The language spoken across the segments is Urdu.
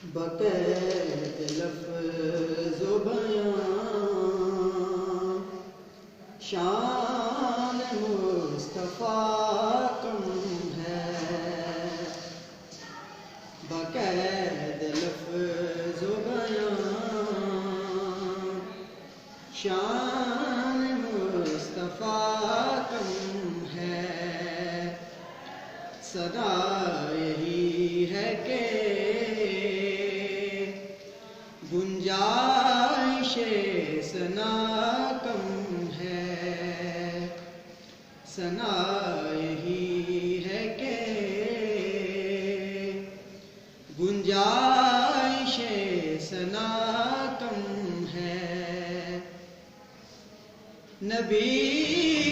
بقید لفظ و بیان شان مصطفیٰ کم ہے، بقید لفظ و بیان شان مصطفیٰ کم ہے۔ صدا یہی ہے کہ گنجائش ثنا کم ہے، ثنا یہی ہے کہ گنجائش ثنا کم ہے۔ نبی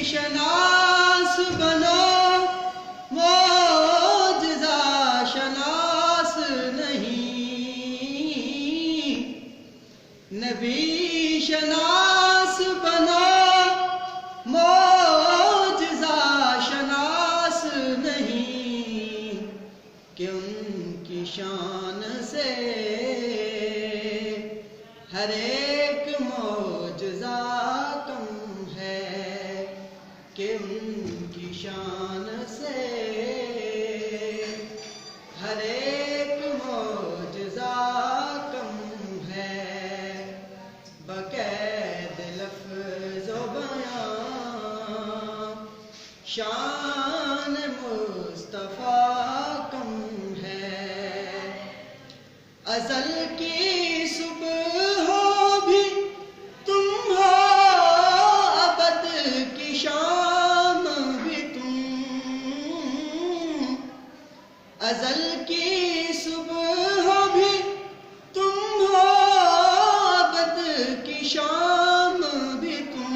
شناس بنو معجزہ شناس نہیں، نبی شناس بنو معجزہ شناس نہیں، کہ ان کی شان سے ہر ایک معجزہ کم ہے، کہ ان کی شان سے ہر ایک معجزہ کم ہے۔ بقید لفظ و بیان شان مصطفیٰ کم ہے۔ ازل کی صبح ہو بھی تم ہو، ابد کی شام بھی تم، ازل کی صبح ہو بھی تم ہو، ابد کی شام بھی تم،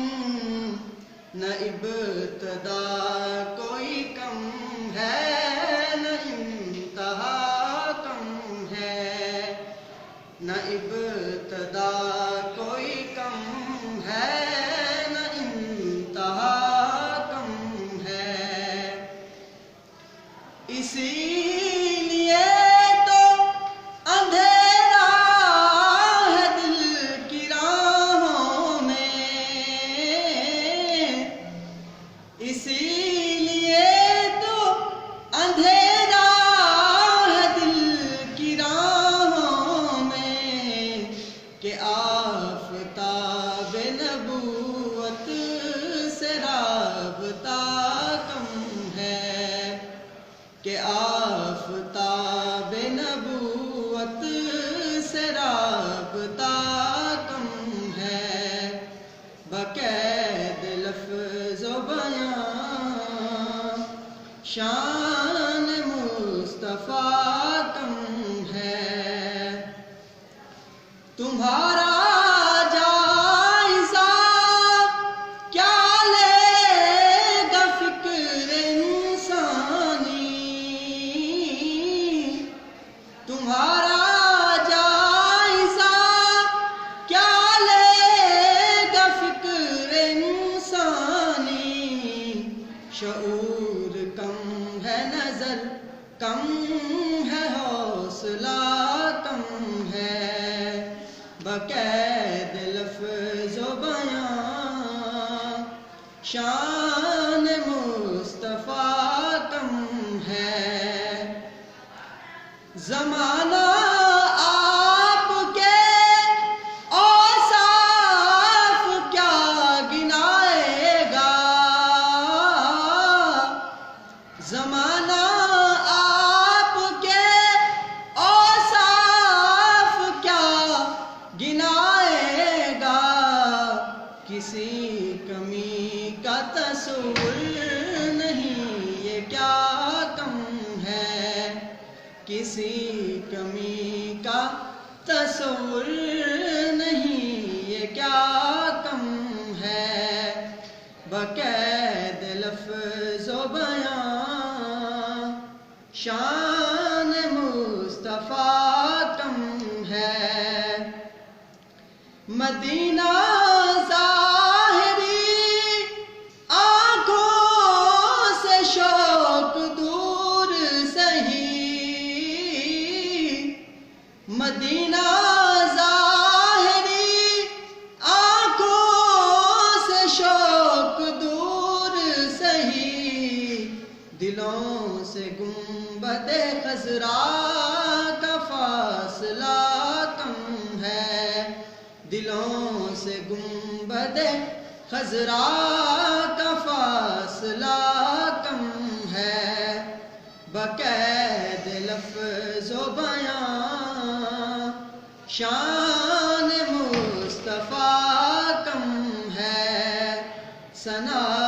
نہ ابتدا کوئی کم ہے، نہ انتہا کم ہے، نہ ابتدا کوئی کم ہے، نہ انتہا کم ہے۔ اسی لیے تو اندھیرا ہے دل کی راہوں میں، اسی لیے تو اندھیرا ہے دل کی راہوں میں، کہ آفتاب نبوت سے رابطہ کم ہے، کہ آفتاب نبوت سے رابطہ کم ہے۔ بقید لفظ و بیان شان مصطفیٰ کم ہے۔ تمہارا جائزہ کیا لے گا فکر انسانی، تمہارا جائزہ کیا لے گا فکر انسانی، شعور کم ہے، نظر کم ہے، حوصلہ کم ہے۔ بقید لفظ و بیان شان مصطفیٰ کم ہے۔ زمانہ آپ کے اوصاف کیا گنائے گا، زمانہ آپ کے اوصاف کیا گنائے گا، کسی کمی کا تصور نہیں یہ کیا کم ہے، کسی کمی کا تصور نہیں یہ کیا کم ہے۔ بقید لفظ و بیان شان مصطفیٰ کم ہے۔ مدینہ ظاہری آنکھوں سے شوق دور سہی، مدینہ ظاہری آنکھوں سے شوق دور سہی، دلوں سے گنبد خضرا کا فاصلہ کم ہے، دلوں سے گنبد خضرا کا فاصلہ کم ہے، بقید لفظ و بیان شان مصطفیٰ کم ہے، ثنا